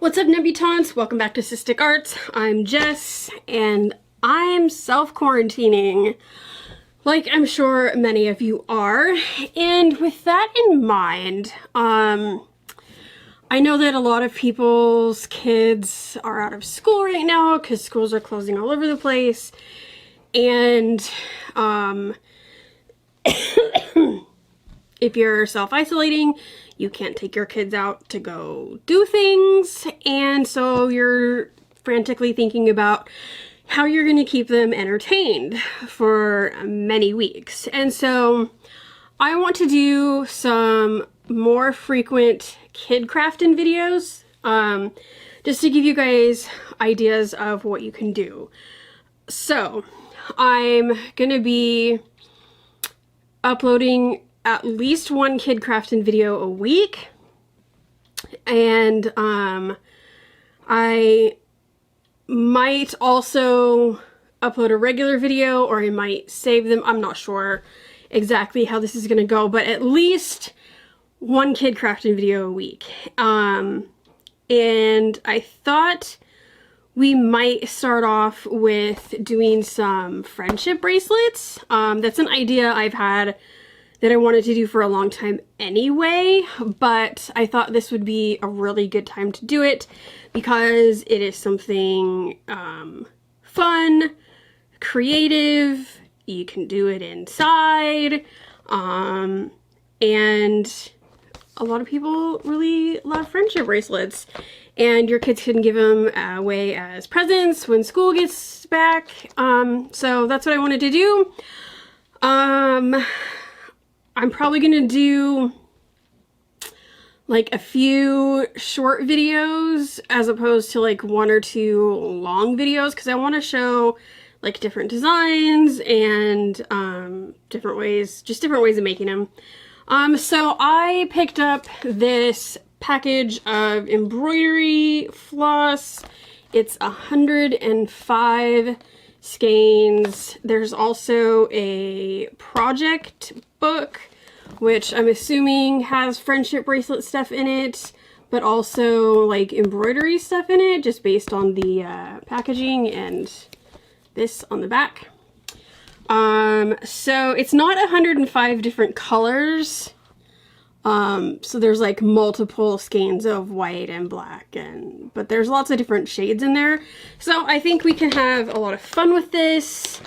What's up, debutantes? Welcome back to Cystic Arts. I'm Jess, and I'm self-quarantining, like I'm sure many of you are. And with that in mind, I know that a lot of people's kids are out of school right now because schools are closing all over the place. And if you're self-isolating, you can't take your kids out to go do things, and so you're frantically thinking about how you're going to keep them entertained for many weeks. And so I want to do some more frequent kid crafting videos, just to give you guys ideas of what you can do. So I'm going to be uploading at least one kid crafting video a week, and I might also upload a regular video, or I might save them. I'm not sure exactly how this is gonna go, but at least one kid crafting video a week. And I thought we might start off with doing some friendship bracelets. That's an idea I've had that I wanted to do for a long time anyway, but I thought this would be a really good time to do it because it is something fun, creative, you can do it inside, and a lot of people really love friendship bracelets, and your kids can give them away as presents when school gets back. So that's what I wanted to do. I'm probably gonna do like a few short videos as opposed to like one or two long videos, because I want to show like different designs and different ways of making them. So I picked up this package of embroidery floss. It's 105 skeins. There's also a project book, which I'm assuming has friendship bracelet stuff in it, but also like embroidery stuff in it, just based on the packaging and this on the back. So it's not 105 different colors. So there's like multiple skeins of white and black, but there's lots of different shades in there. So I think we can have a lot of fun with this.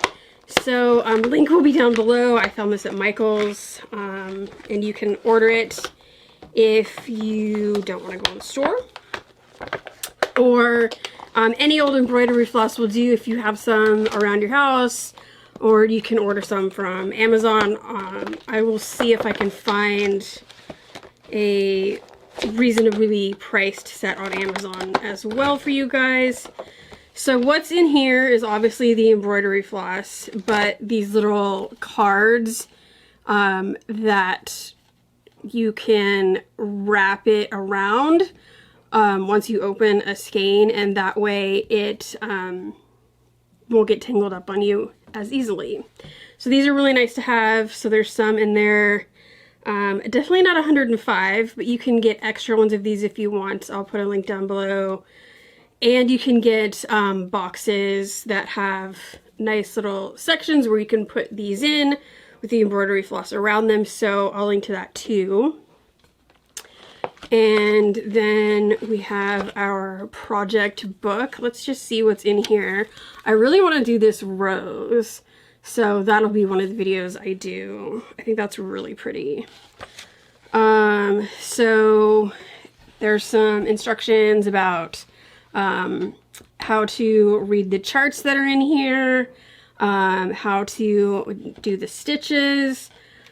So link will be down below. I found this at Michael's, and you can order it if you don't want to go in the store. Or any old embroidery floss will do if you have some around your house, or you can order some from Amazon. I will see if I can find a reasonably priced set on Amazon as well for you guys. So what's in here is obviously the embroidery floss, but these little cards that you can wrap it around once you open a skein, and that way it won't get tangled up on you as easily. So these are really nice to have. So there's some in there. Definitely not 105, but you can get extra ones of these if you want. I'll put a link down below. And you can get boxes that have nice little sections where you can put these in with the embroidery floss around them, so I'll link to that too. And then we have our project book. Let's just see what's in here. I really want to do this rose, so that'll be one of the videos I do. I think that's really pretty. So there's some instructions about how to read the charts that are in here, how to do the stitches,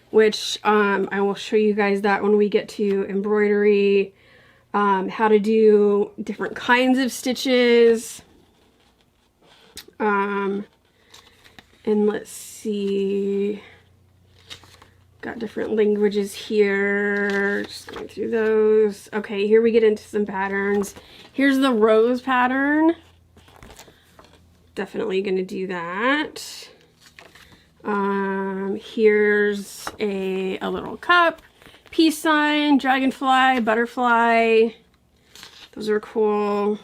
which I will show you guys that when we get to embroidery, how to do different kinds of stitches, and let's see, got different languages here, just going through those. Okay, here we get into some patterns. Here's the rose pattern. Definitely gonna do that. Here's a little cup, peace sign, dragonfly, butterfly, Those are cool.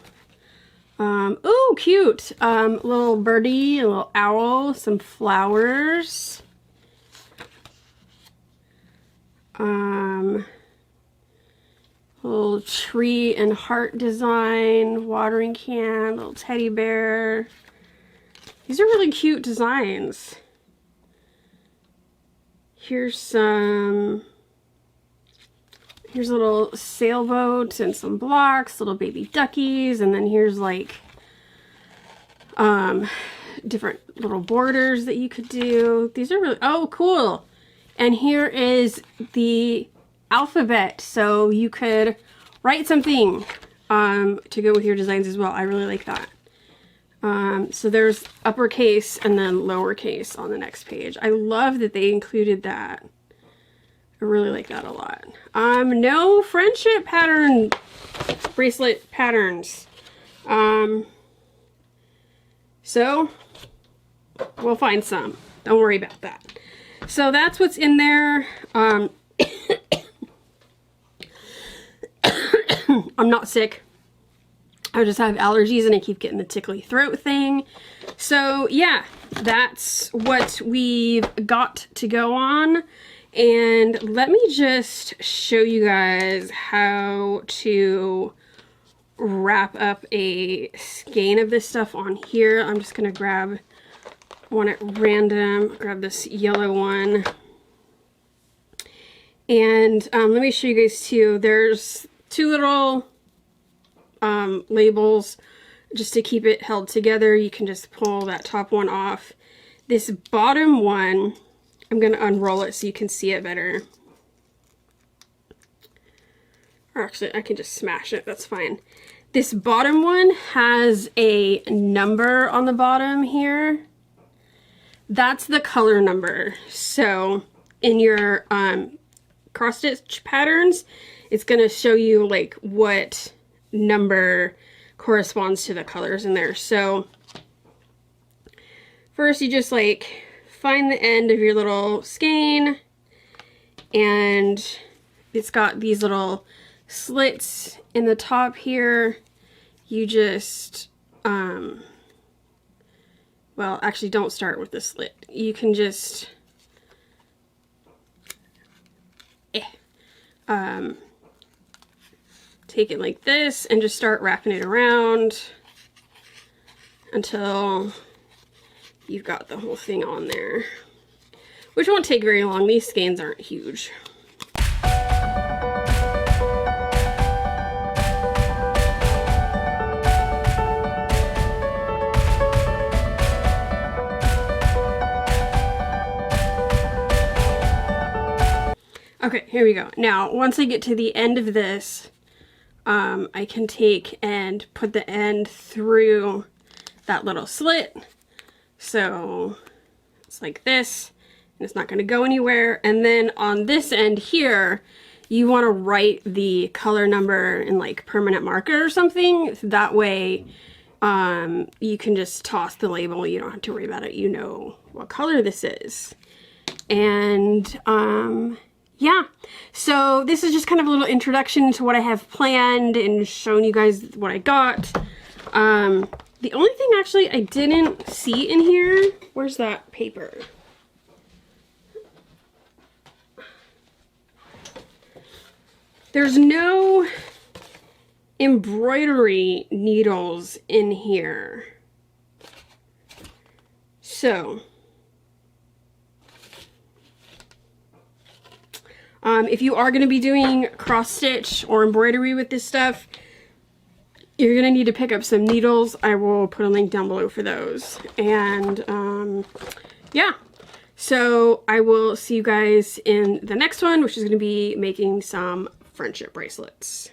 Oh, cute. Little birdie, a little owl, some flowers. Little tree and heart design, watering can, little teddy bear. These are really cute designs. Here's a little sailboat and some blocks, little baby duckies, and then here's like different little borders that you could do. These are really, oh, cool. And here is the alphabet, so you could write something to go with your designs as well. I really like that. So there's uppercase and then lowercase on the next page. I love that they included that. I really like that a lot. No friendship pattern bracelet patterns. So we'll find some. Don't worry about that. So that's what's in there. I'm not sick. I just have allergies and I keep getting the tickly throat thing. So yeah, that's what we've got to go on. And let me just show you guys how to wrap up a skein of this stuff on here. I'm just gonna grab one at random, grab this yellow one. And let me show you guys too. There's two little labels just to keep it held together. You can just pull that top one off. This bottom one, I'm going to unroll it so you can see it better. Or actually, I can just smash it. That's fine. This bottom one has a number on the bottom here. That's the color number. So in your cross stitch patterns, it's going to show you like what number corresponds to the colors in there. So first you just like find the end of your little skein, and it's got these little slits in the top here. You just well, actually don't start with the slit. You can just take it like this and just start wrapping it around until you've got the whole thing on there, which won't take very long. These skeins aren't huge. Okay, here we go. Now, once I get to the end of this, I can take and put the end through that little slit. So it's like this, and it's not going to go anywhere. And then on this end here, you want to write the color number in like permanent marker or something. That way you can just toss the label. You don't have to worry about it. You know what color this is. And yeah, so this is just kind of a little introduction to what I have planned and showing you guys what I got. The only thing actually I didn't see in here, where's that paper? There's no embroidery needles in here. So if you are going to be doing cross stitch or embroidery with this stuff, you're going to need to pick up some needles. I will put a link down below for those. And yeah, so I will see you guys in the next one, which is going to be making some friendship bracelets.